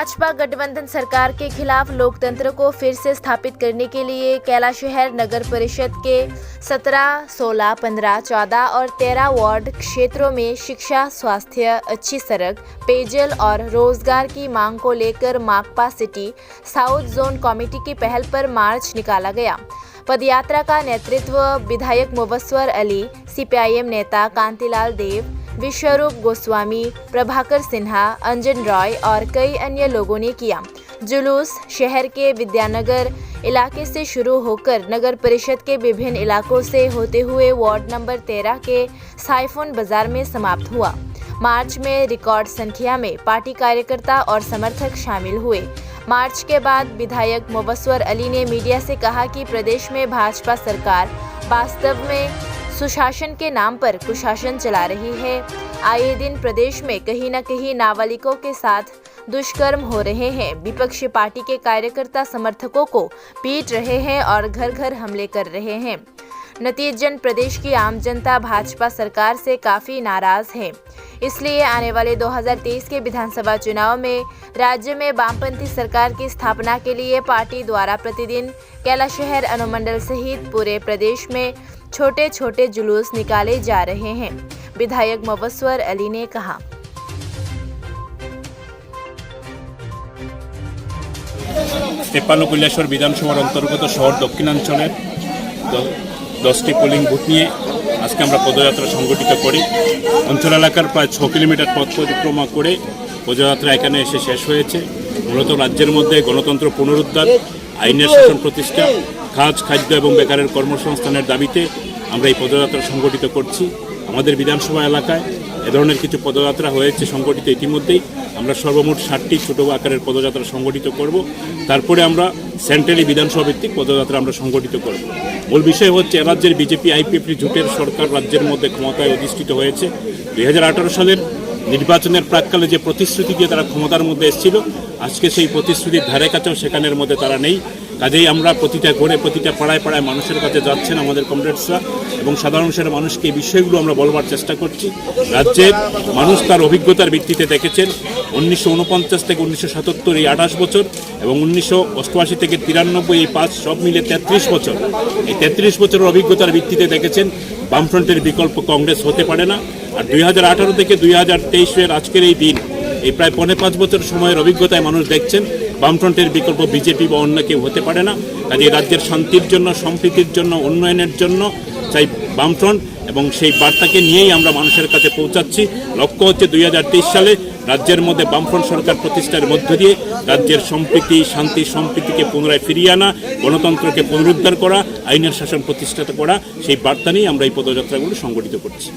भाजपा गठबंधन सरकार के खिलाफ लोकतंत्र को फिर से स्थापित करने के लिए कैलाशहर नगर परिषद के 17, 16, 15, 14 और 13 वार्ड क्षेत्रों में शिक्षा, स्वास्थ्य, अच्छी सड़क, पेयजल और रोजगार की मांग को लेकर माकपा सिटी साउथ जोन कमेटी की पहल पर मार्च निकाला गया। पदयात्रा का नेतृत्व विधायक मुबस्सर अली, सीपीआईएम नेता कांतिलाल देव, विश्वरूप गोस्वामी, प्रभाकर सिन्हा, अंजन रॉय और कई अन्य लोगों ने किया। जुलूस शहर के विद्यानगर इलाके से शुरू होकर नगर परिषद के विभिन्न इलाकों से होते हुए वार्ड नंबर 13 के साइफोन बाजार में समाप्त हुआ। मार्च में रिकॉर्ड संख्या में पार्टी कार्यकर्ता और समर्थक शामिल हुए। मार्च के बाद विधायक मुबस्सर अली ने मीडिया से कहा कि प्रदेश में भाजपा सरकार वास्तव में सुशासन के नाम पर कुशासन चला रही है। आए दिन प्रदेश में कहीं न कहीं नाबालिगों के साथ दुष्कर्म हो रहे हैं। विपक्षी पार्टी के कार्यकर्ता समर्थकों को पीट रहे हैं और घर घर हमले कर रहे हैं। नतीजतन प्रदेश की आम जनता भाजपा सरकार से काफ़ी नाराज है। इसलिए आने वाले 2023 के विधानसभा चुनाव में राज्य में वामपंथी सरकार की स्थापना के लिए पार्टी द्वारा प्रतिदिन कैलाशहर अनुमंडल सहित पूरे प्रदेश में छोटे छोटे जुलूस निकाले जा रहे हैं। विधायक मुबस्सर अली ने कहा, तेपान्न কৈলাসহর বিধানসভার অন্তর্গত শহর দক্ষিণাঞ্চলের 10টি পোলিং বুথ নিয়ে আজকে আমরা পদযাত্রা সংগঠিত করি। অঞ্চল এলাকার প্রায় 6 কিলোমিটার পথ পরিক্রমা করে পদযাত্রা এখানে এসে শেষ হয়েছে। মূলত রাজ্যের মধ্যে গণতন্ত্র পুনরুদ্ধার, আইনের শাসন প্রতিষ্ঠা, কাজ, খাদ্য এবং বেকারের কর্মসংস্থানের দাবিতে আমরা এই পদযাত্রা সংগঠিত করছি। আমাদের বিধানসভা এলাকায় এ ধরনের কিছু পদযাত্রা হয়েছে সংগঠিত ইতিমধ্যেই। আমরা সর্বমোট 60টি ছোট আকারের পদযাত্রা সংগঠিত করব। তারপরে আমরা সেন্ট্রালি বিধানসভা ভিত্তিক পদযাত্রা আমরা সংগঠিত করব। মূল বিষয় হচ্ছে রাজ্যের বিজেপি আইপিএফটি জোটের সরকার রাজ্যের মধ্যে ক্ষমতায় অধিষ্ঠিত হয়েছে। 2018 সালের নির্বাচনের প্রাককালে যে প্রতিশ্রুতি দিয়ে তারা ক্ষমতার মধ্যে এসেছিল, আজকে সেই প্রতিশ্রুতির ধারে কাছেও সেখানের মধ্যে তারা নেই। কাজেই আমরা প্রতিটা ঘরে, প্রতিটা পাড়ায় পাড়ায় মানুষের কাছে যাচ্ছেন আমাদের কমরেডসরা এবং সাধারণ মানুষকে এই বিষয়গুলো আমরা বলবার চেষ্টা করছি। রাজ্যের মানুষ তার অভিজ্ঞতার ভিত্তিতে দেখেছেন 1949 থেকে 1977 এই 28 বছর এবং 1988 থেকে 93 এই 5 সব মিলে 33 বছর। এই 33 বছরের অভিজ্ঞতার ভিত্তিতে দেখেছেন বামফ্রন্টের বিকল্প কংগ্রেস হতে পারে না। আর 2018 থেকে 2023 আজকের এই দিন, এই প্রায় 5.5 বছর সময়ের অভিজ্ঞতায় মানুষ দেখছেন বামফ্রন্টের বিকল্প বিজেপি বা অন্য কেউ হতে পারে না। কাজে রাজ্যের শান্তির জন্য, সম্প্রীতির জন্য, উন্নয়নের জন্য চাই বামফ্রন্ট এবং সেই বার্তাকে নিয়েই আমরা মানুষের কাছে পৌঁছাচ্ছি। লক্ষ্য হচ্ছে 2023 সালে রাজ্যের মধ্যে বামফ্রন্ট সরকার প্রতিষ্ঠার মধ্য দিয়ে রাজ্যের সম্প্রীতি, শান্তি, সম্প্রীতিকে পুনরায় ফিরিয়ে আনা, গণতন্ত্রকে পুনরুদ্ধার করা, আইনের শাসন প্রতিষ্ঠা করা, সেই বার্তা নিয়েই আমরা এই পদযাত্রাগুলো সংগঠিত করছি।